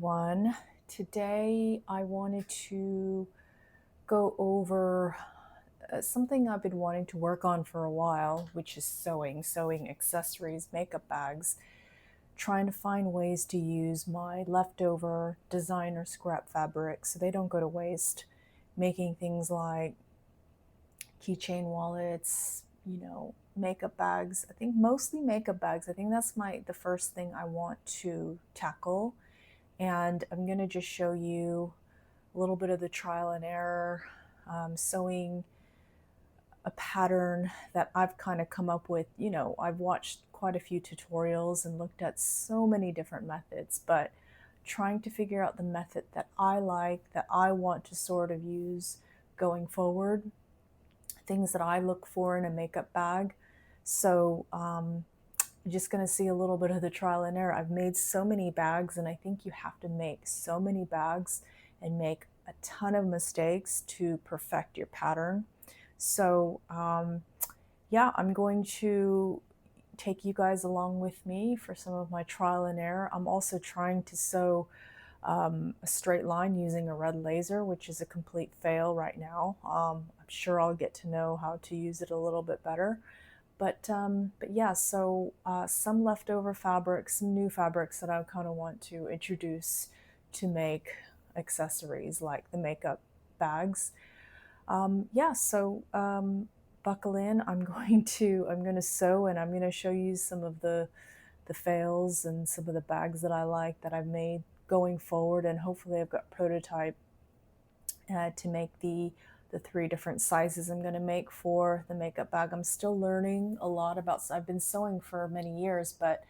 everyone. Today I wanted to go over something I've been wanting to work on for a while, which is sewing accessories, makeup bags, trying to find ways to use my leftover designer scrap fabric so they don't go to waste, making things like keychain wallets, makeup bags. I think mostly makeup bags. I think that's the first thing I want to tackle, and I'm going to just show you a little bit of the trial and error, sewing a pattern that I've kind of come up with. I've watched quite a few tutorials and looked at so many different methods, but trying to figure out the method that I like, that I want to sort of use going forward, things that I look for in a makeup bag. So, you're just going to see a little bit of the trial and error. I've made so many bags, and I think you have to make so many bags and make a ton of mistakes to perfect your pattern. So, yeah, I'm going to take you guys along with me for some of my trial and error. I'm also trying to sew a straight line using a red laser, which is a complete fail right now. I'm sure I'll get to know how to use it a little bit better. But yeah, so some leftover fabrics, some new fabrics that I kind of want to introduce to make accessories like the makeup bags. Yeah, so buckle in. I'm going to sew, and I'm going to show you some of the fails and some of the bags that I like that I've made going forward, and hopefully I've got prototype to make the three different sizes I'm going to make for the makeup bag. I'm still learning a lot about. I've been sewing for many years, but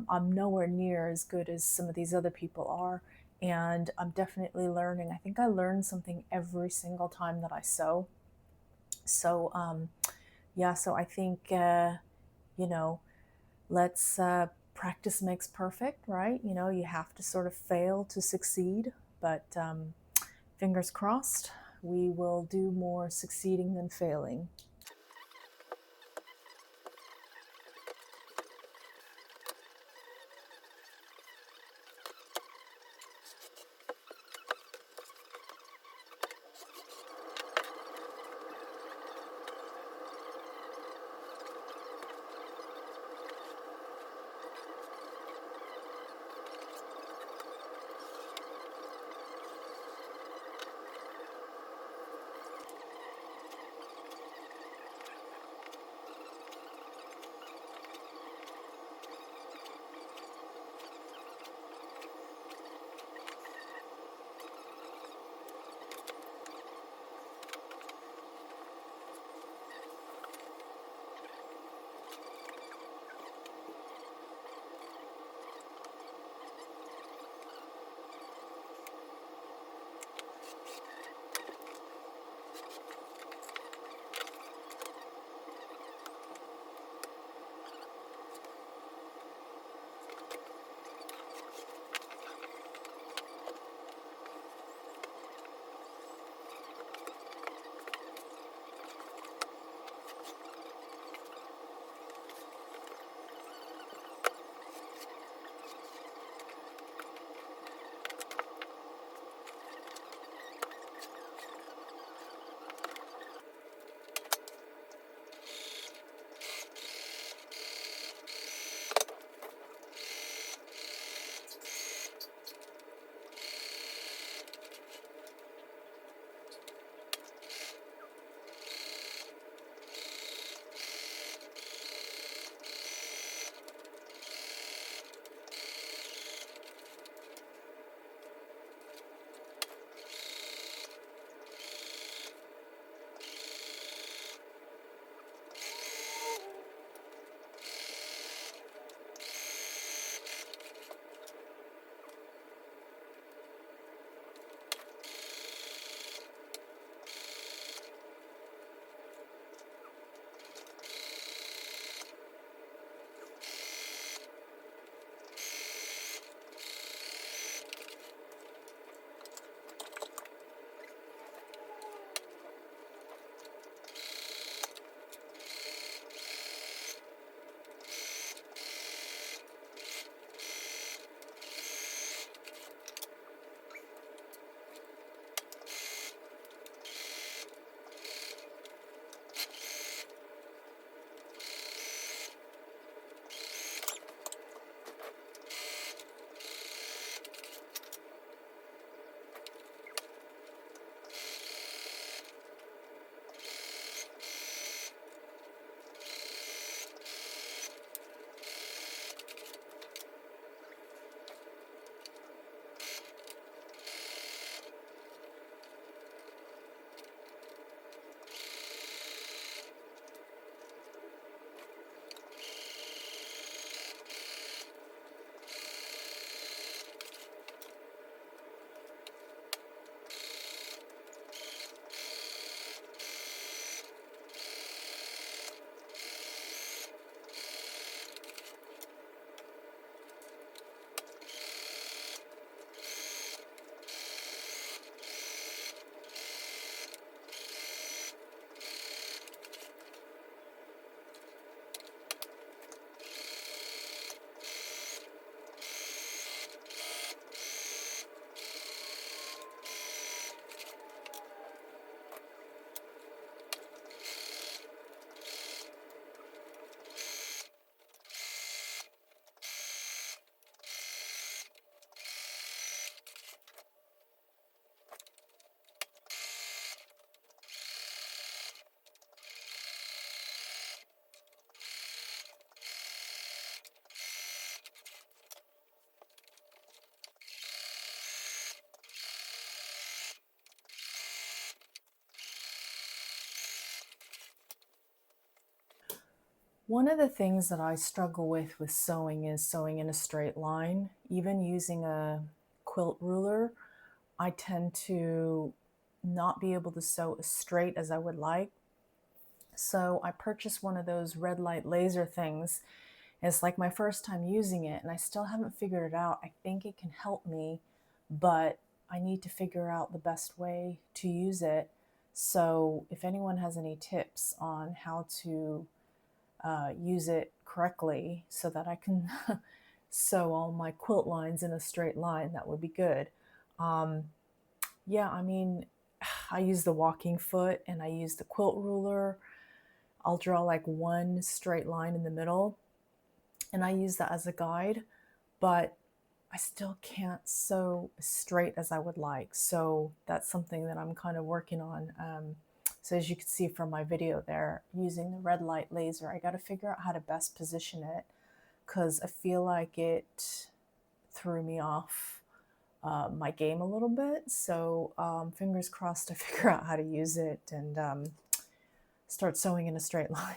I'm nowhere near as good as some of these other people are, and I'm definitely learning. I think I learn something every single time that I sew. So yeah, so I think you know let's practice makes perfect, right? You have to sort of fail to succeed, but fingers crossed, we will do more succeeding than failing. One of the things that I struggle with sewing is sewing in a straight line. Even using a quilt ruler, I tend to not be able to sew as straight as I would like. So I purchased one of those red light laser things. It's like my first time using it, and I still haven't figured it out. I think it can help me, but I need to figure out the best way to use it. So if anyone has any tips on how to use it correctly so that I can sew all my quilt lines in a straight line, that would be good. Um, yeah, I mean, I use the walking foot and I use the quilt ruler. I'll draw like one straight line in the middle and I use that as a guide, but I still can't sew as straight as I would like. So that's something that I'm kind of working on. So as you can see from my video there, using the red light laser, I got to figure out how to best position it because I feel like it threw me off my game a little bit. So fingers crossed to figure out how to use it and start sewing in a straight line.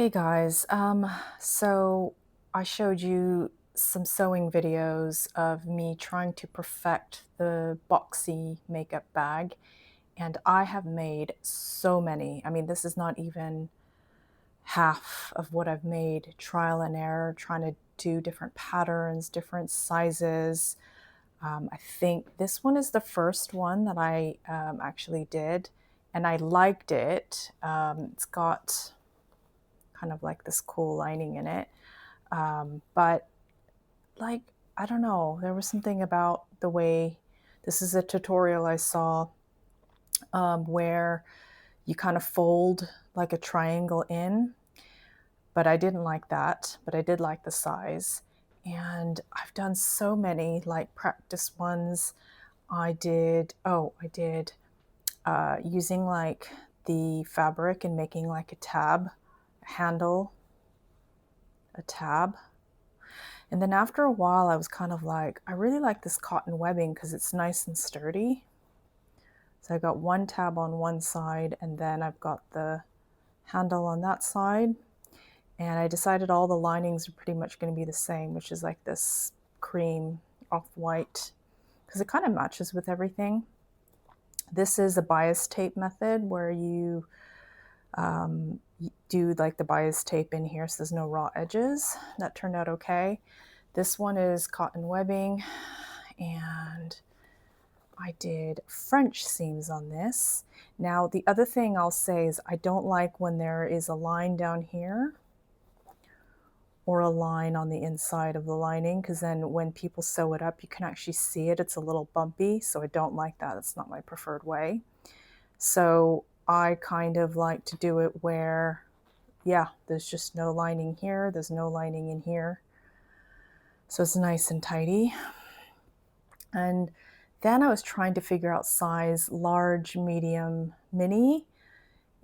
Hey guys, so I showed you some sewing videos of me trying to perfect the boxy makeup bag, and I have made so many. I mean, this is not even half of what I've made, trial and error, trying to do different patterns, different sizes. I think this one is the first one that I actually did, and I liked it. It's got kind of like this cool lining in it. But like, I don't know, there was something about the way this is a tutorial I saw where you kind of fold like a triangle in, but I didn't like that, but I did like the size. And I've done so many like practice ones. I did using like the fabric and making like a tab, a handle, a tab. And then after a while, I was kind of like, I really like this cotton webbing because it's nice and sturdy. So I got one tab on one side, and then I've got the handle on that side. And I decided all the linings are pretty much going to be the same, which is like this cream off-white, because it kind of matches with everything. This is a bias tape method where you do like the bias tape in here so there's no raw edges. That turned out okay. This one is cotton webbing, and I did French seams on this. Now, the other thing I'll say is I don't like when there is a line down here or a line on the inside of the lining, because then when people sew it up, you can actually see it. It's a little bumpy, so I don't like that. It's not my preferred way. So I kind of like to do it where, yeah, there's just no lining here. There's no lining in here. So it's nice and tidy. And then I was trying to figure out size large, medium, mini.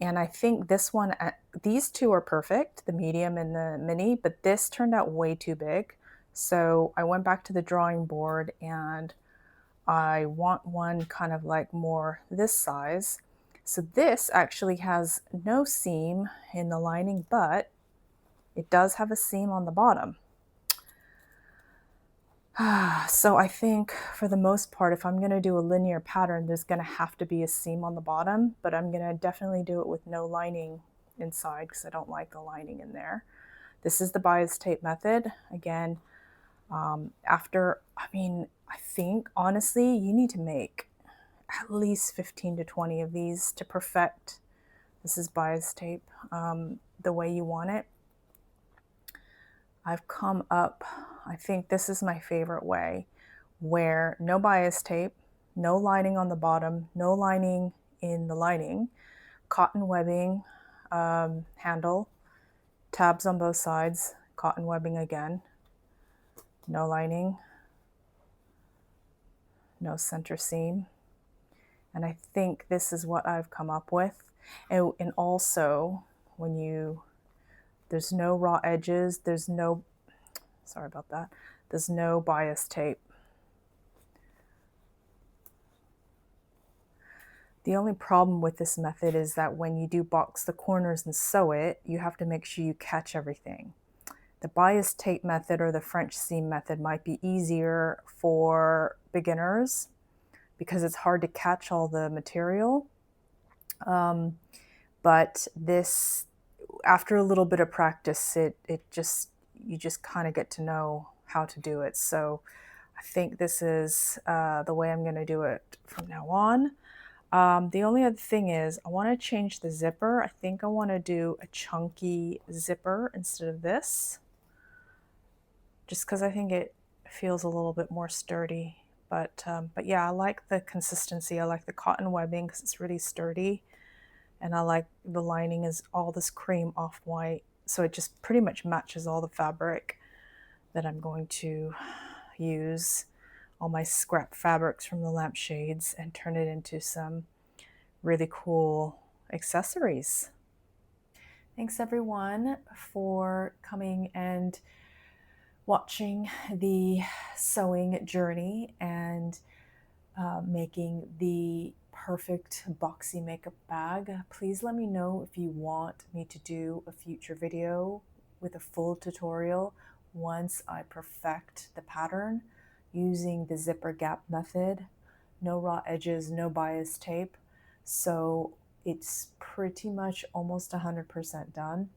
And I think this one, these two are perfect, the medium and the mini, but this turned out way too big. So I went back to the drawing board and I want one kind of like more this size. So this actually has no seam in the lining, but it does have a seam on the bottom. So I think for the most part, if I'm going to do a linear pattern, there's going to have to be a seam on the bottom, but I'm going to definitely do it with no lining inside because I don't like the lining in there. This is the bias tape method. Again, I think honestly, you need to make at least 15 to 20 of these to perfect. This is bias tape the way you want it. I've come up, I think this is my favorite way, where no bias tape, no lining on the bottom, no lining in the lining, cotton webbing, handle, tabs on both sides, cotton webbing again, no lining, no center seam. And I think this is what I've come up with. And also, there's no raw edges, sorry about that, there's no bias tape. The only problem with this method is that when you do box the corners and sew it, you have to make sure you catch everything. The bias tape method or the French seam method might be easier for beginners because it's hard to catch all the material. But this, after a little bit of practice, you just kind of get to know how to do it. So I think this is the way I'm going to do it from now on. The only other thing is I want to change the zipper. I think I want to do a chunky zipper instead of this, just because I think it feels a little bit more sturdy. But yeah, I like the consistency. I like the cotton webbing because it's really sturdy. And I like the lining is all this cream off-white. So it just pretty much matches all the fabric that I'm going to use, all my scrap fabrics from the lampshades, and turn it into some really cool accessories. Thanks everyone for coming and watching the sewing journey, and making the perfect boxy makeup bag. Please let me know if you want me to do a future video with a full tutorial once I perfect the pattern using the zipper gap method. No raw edges, no bias tape. So it's pretty much almost 100% done.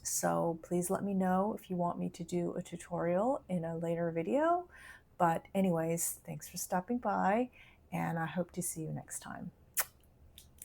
So please let me know if you want me to do a tutorial in a later video. But anyways, thanks for stopping by, and I hope to see you next time.